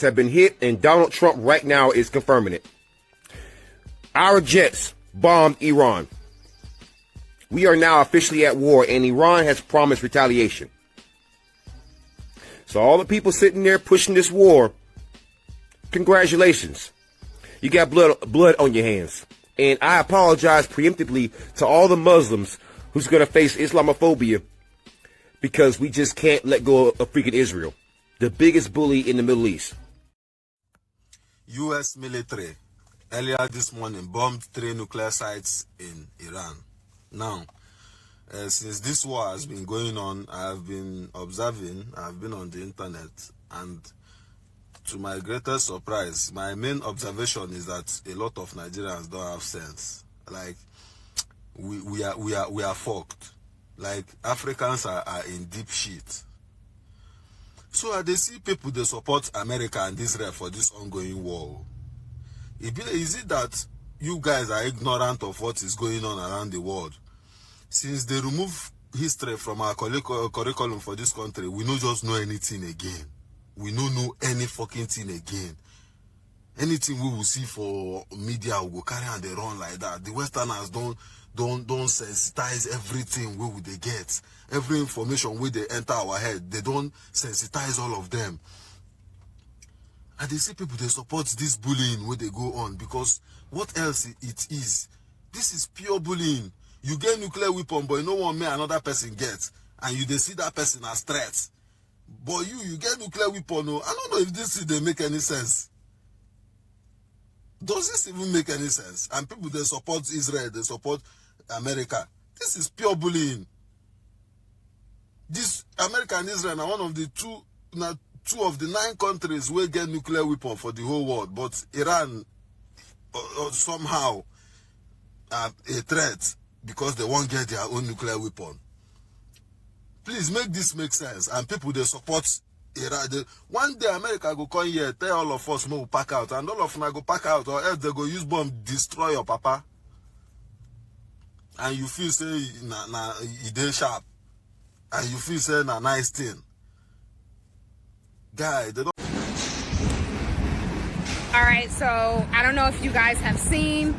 have been hit, and Donald Trump right now is confirming it. Our jets bombed Iran. We are now officially at war, and Iran has promised retaliation. So all the people sitting there pushing this war, congratulations. You got blood on your hands. And I apologize preemptively to all the Muslims who's going to face Islamophobia, because we just can't let go of freaking Israel, the biggest bully in the Middle East. U.S. military earlier this morning bombed 3 nuclear sites in Iran. Now, since this war has been going on, I've been observing, I've been on the internet, and to my greatest surprise, my main observation is that a lot of Nigerians don't have sense. Like, we are fucked. Like, Africans are in deep shit. So they see people, they support America and Israel for this ongoing war. Is it that you guys are ignorant of what is going on around the world? Since they remove history from our curriculum for this country, we don't just know anything again. We don't know any fucking thing again. Anything we will see for media will go carry on the run like that. The Westerners don't sensitize everything we they get. Every information where they enter our head, they don't sensitize all of them. And they see people, they support this bullying where they go on, because what else it is? This is pure bullying. You get nuclear weapon, but you don't want me another person gets, and they see that person as threats. But you get nuclear weapon. No, I don't know if this they make any sense. Does this even make any sense? And people, they support Israel, they support America. This is pure bullying. This America and Israel are one of the two of the 9 countries where get nuclear weapon for the whole world. But Iran somehow are a threat because they won't get their own nuclear weapon. Please make this make sense. And people, they support Iran. One day America go come here, tell all of us, we'll pack out. And all of them go pack out, or else they go use bomb, destroy your papa. And you feel say, it dey sharp. And you feel say, nice thing. Guy, they don't. All right, so I don't know if you guys have seen,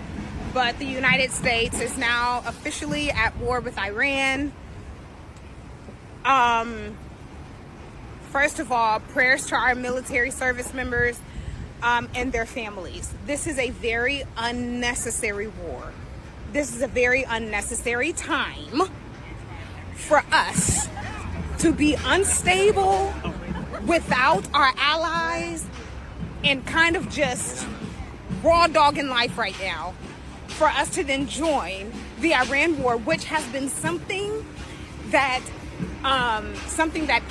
but the United States is now officially at war with Iran. First of all, prayers to our military service members and their families. This is a very unnecessary war. This is a very unnecessary time for us to be unstable without our allies and kind of just raw dogging life right now, for us to then join the Iran war, which has been something that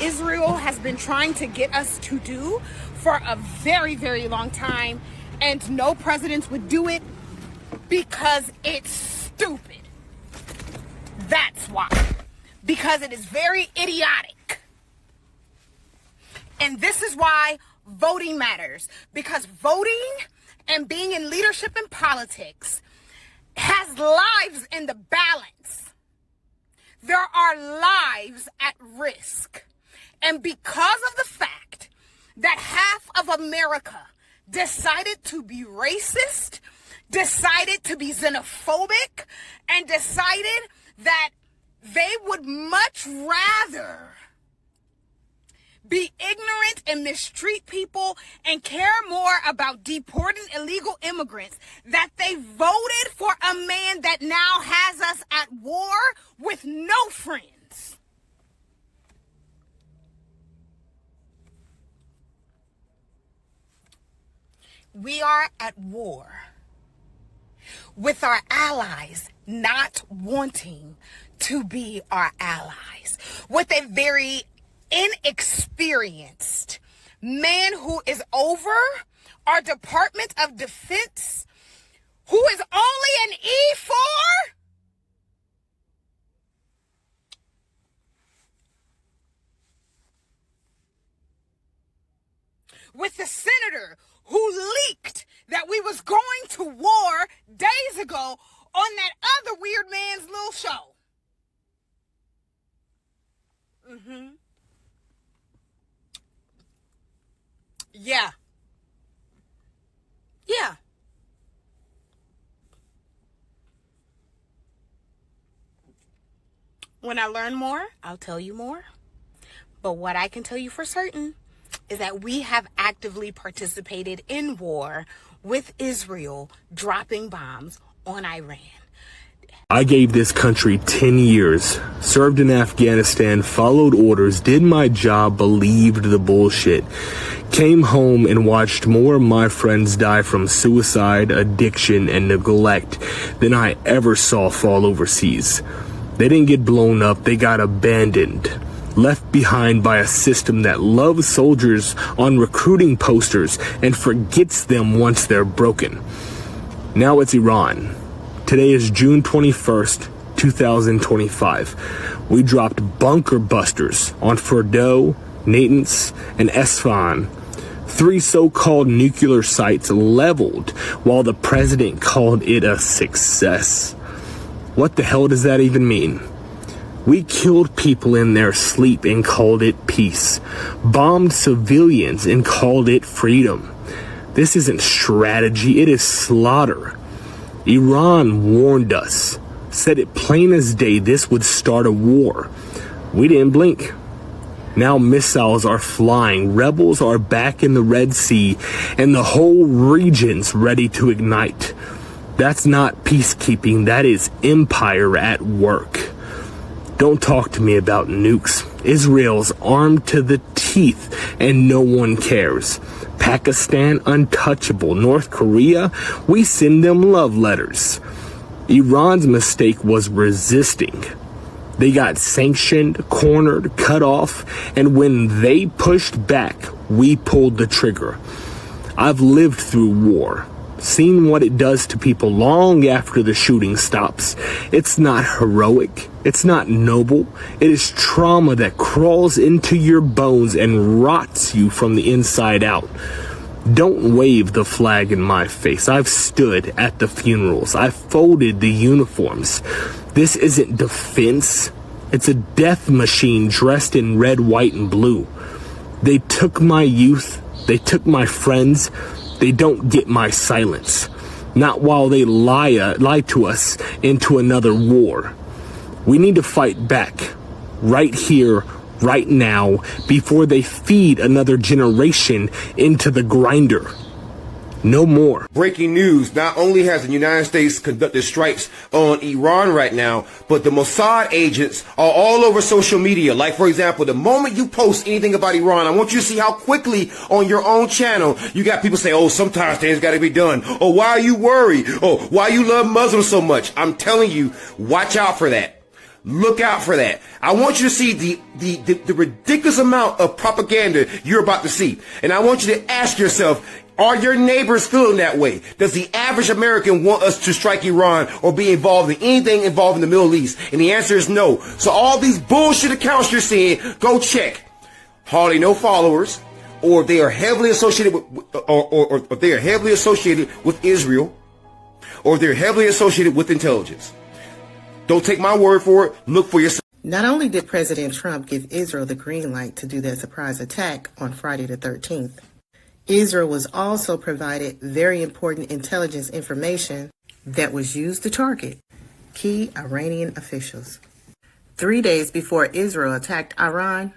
Israel has been trying to get us to do for a very, very long time, and no presidents would do it because it's stupid. That's why. Because it is very idiotic. And this is why voting matters. Because voting and being in leadership and politics has lives in the balance. There are lives at risk. And because of the fact that half of America decided to be racist, decided to be xenophobic, and decided that they would much rather be ignorant and mistreat people and care more about deporting illegal immigrants, that they voted for a man that now has us at war with no friends. We are at war with our allies not wanting to be our allies, with a very inexperienced man who is over our Department of Defense, who is only an E4. With the senator who leaked that we was going to war days ago on that other weird man's little show. Yeah. Yeah. When I learn more, I'll tell you more. But what I can tell you for certain is that we have actively participated in war with Israel, dropping bombs on Iran. I gave this country 10 years, served in Afghanistan, followed orders, did my job, believed the bullshit. Came home and watched more of my friends die from suicide, addiction, and neglect than I ever saw fall overseas. They didn't get blown up, they got abandoned. Left behind by a system that loves soldiers on recruiting posters and forgets them once they're broken. Now it's Iran. Today is June 21st, 2025. We dropped bunker busters on Fordo, Natanz, and Esfahan. 3 so-called nuclear sites leveled while the president called it a success. What the hell does that even mean? We killed people in their sleep and called it peace. Bombed civilians and called it freedom. This isn't strategy, it is slaughter. Iran warned us, said it plain as day this would start a war. We didn't blink. Now missiles are flying, rebels are back in the Red Sea, and the whole region's ready to ignite. That's not peacekeeping, that is empire at work. Don't talk to me about nukes. Israel's armed to the teeth and no one cares. Pakistan, untouchable. North Korea, we send them love letters. Iran's mistake was resisting. They got sanctioned, cornered, cut off, and when they pushed back, we pulled the trigger. I've lived through war, seen what it does to people long after the shooting stops. It's not heroic. It's not noble. It is trauma that crawls into your bones and rots you from the inside out. Don't wave the flag in my face. I've stood at the funerals. I've folded the uniforms. This isn't defense. It's a death machine dressed in red, white, and blue. They took my youth. They took my friends. They don't get my silence. Not while they lie to us into another war. We need to fight back. Right here, right now, before they feed another generation into the grinder. No more. Breaking news. Not only has the United States conducted strikes on Iran right now, but the Mossad agents are all over social media. Like, for example, the moment you post anything about Iran, I want you to see how quickly on your own channel, you got people say, oh, sometimes things got to be done. Oh, why are you worried? Oh, why you love Muslims so much? I'm telling you, watch out for that. Look out for that. I want you to see the ridiculous amount of propaganda you're about to see. And I want you to ask yourself, are your neighbors feeling that way? Does the average American want us to strike Iran or be involved in anything involving the Middle East? And the answer is no. So all these bullshit accounts you're seeing, go check. Hardly no followers, or they are heavily associated with, or they are heavily associated with Israel, or they're heavily associated with intelligence. Don't take my word for it. Look for yourself. Not only did President Trump give Israel the green light to do their surprise attack on Friday the 13th, Israel was also provided very important intelligence information that was used to target key Iranian officials. 3 days before Israel attacked Iran,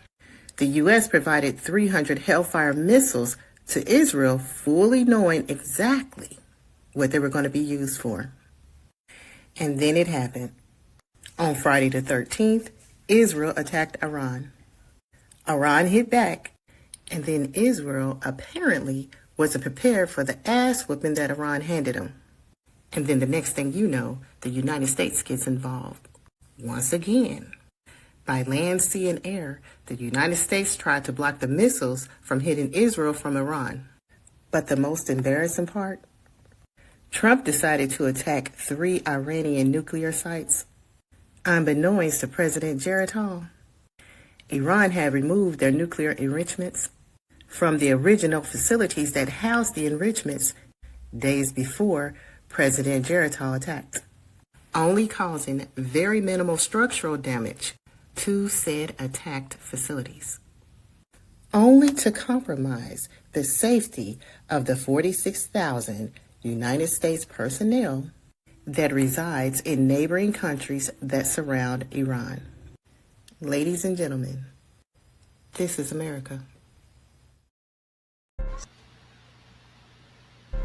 the U.S. provided 300 Hellfire missiles to Israel, fully knowing exactly what they were going to be used for. And then it happened. On Friday the 13th, Israel attacked Iran. Iran hit back, and then Israel apparently wasn't prepared for the ass whooping that Iran handed them. And then the next thing you know, the United States gets involved. Once again, by land, sea, and air, the United States tried to block the missiles from hitting Israel from Iran. But the most embarrassing part? Trump decided to attack 3 Iranian nuclear sites. Unbeknownst to President Geritol, Iran had removed their nuclear enrichments from the original facilities that housed the enrichments days before President Geritol attacked, only causing very minimal structural damage to said attacked facilities, only to compromise the safety of the 46,000 United States personnel that resides in neighboring countries that surround Iran. Ladies and gentlemen, this is America.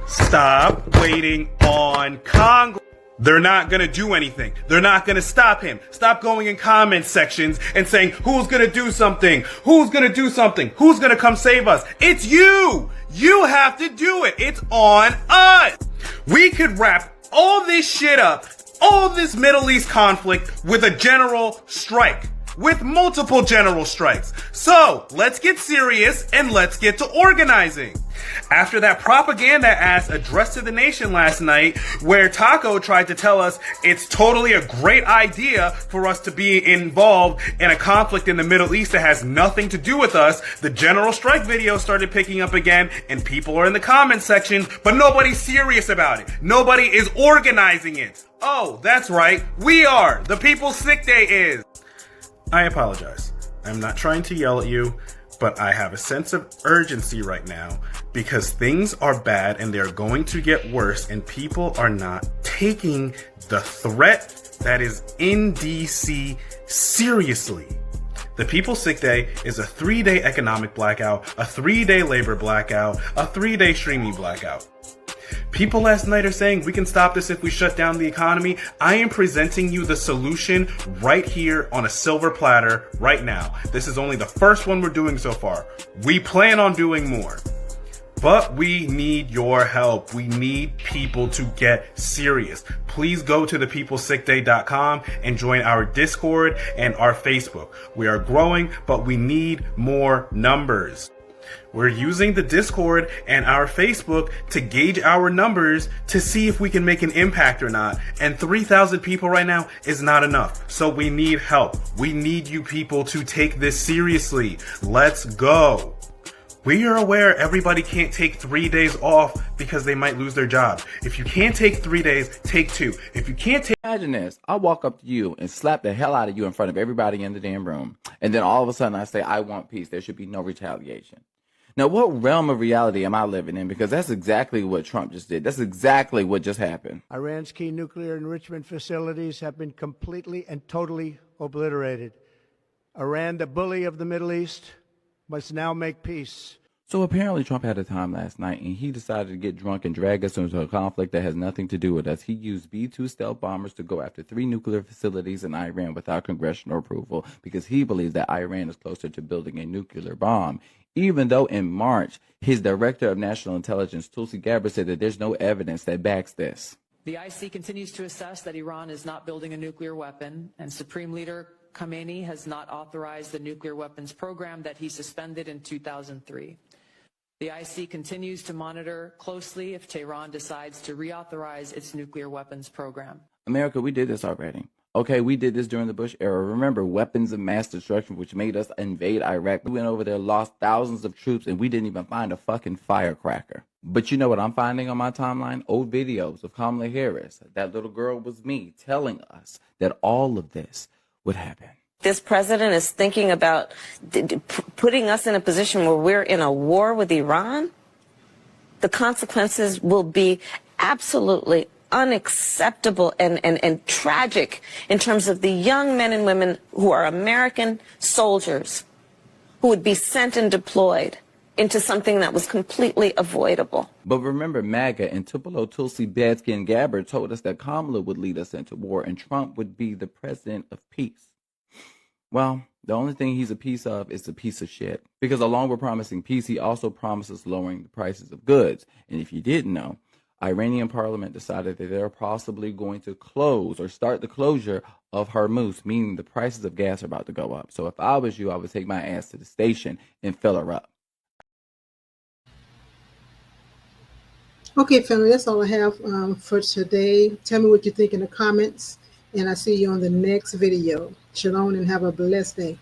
Stop waiting on Congress. They're not going to do anything. They're not going to stop him. Stop going in comment sections and saying, who's going to do something? Who's going to do something? Who's going to come save us? It's you. You have to do it. It's on us. We could wrap all this shit up, all this Middle East conflict with a general strike. With multiple general strikes. So, let's get serious and let's get to organizing. After that propaganda ass address to the nation last night, where Taco tried to tell us it's totally a great idea for us to be involved in a conflict in the Middle East that has nothing to do with us, the general strike video started picking up again, and people are in the comment section, but nobody's serious about it. Nobody is organizing it. Oh, that's right. We are. The People's Sick Day is. I apologize. I'm not trying to yell at you, but I have a sense of urgency right now because things are bad and they're going to get worse and people are not taking the threat that is in DC seriously. The People's Sick Day is a 3-day economic blackout, a 3-day labor blackout, a 3-day streaming blackout. People last night are saying we can stop this if we shut down the economy. I am presenting you the solution right here on a silver platter right now. This is only the first one we're doing so far. We plan on doing more. But we need your help. We need people to get serious. Please go to thepeoplesickday.com and join our Discord and our Facebook. We are growing, but we need more numbers. We're using the Discord and our Facebook to gauge our numbers to see if we can make an impact or not. And 3,000 people right now is not enough. So we need help. We need you people to take this seriously. Let's go. We are aware everybody can't take 3 days off because they might lose their job. If you can't take 3 days, take 2. If you can't take... Imagine this. I walk up to you and slap the hell out of you in front of everybody in the damn room. And then all of a sudden I say, I want peace. There should be no retaliation. Now, what realm of reality am I living in? Because that's exactly what Trump just did. That's exactly what just happened. Iran's key nuclear enrichment facilities have been completely and totally obliterated. Iran, the bully of the Middle East, must now make peace. So apparently Trump had a time last night and he decided to get drunk and drag us into a conflict that has nothing to do with us. He used B-2 stealth bombers to go after 3 nuclear facilities in Iran without congressional approval because he believes that Iran is closer to building a nuclear bomb. Even though in March, his director of national intelligence, Tulsi Gabbard, said that there's no evidence that backs this. The IC continues to assess that Iran is not building a nuclear weapon, and Supreme Leader Khamenei has not authorized the nuclear weapons program that he suspended in 2003. The IC continues to monitor closely if Tehran decides to reauthorize its nuclear weapons program. America, we did this already. Okay, we did this during the Bush era. Remember, weapons of mass destruction, which made us invade Iraq. We went over there, lost thousands of troops, and we didn't even find a fucking firecracker. But you know what I'm finding on my timeline? Old videos of Kamala Harris. That little girl was me telling us that all of this would happen. This president is thinking about putting us in a position where we're in a war with Iran. The consequences will be absolutely unacceptable and tragic in terms of the young men and women who are American soldiers who would be sent and deployed into something that was completely avoidable. But remember, MAGA and Tupelo Tulsi Gadsden Gabbard told us that Kamala would lead us into war and Trump would be the president of peace. Well, the only thing he's a piece of is a piece of shit. Because along with promising peace, he also promises lowering the prices of goods. And if you didn't know, Iranian parliament decided that they're possibly going to close or start the closure of Hormuz, meaning the prices of gas are about to go up. So if I was you, I would take my ass to the station and fill her up. Okay, family, that's all I have for today. Tell me what you think in the comments, and I'll see you on the next video. Shalom and have a blessed day.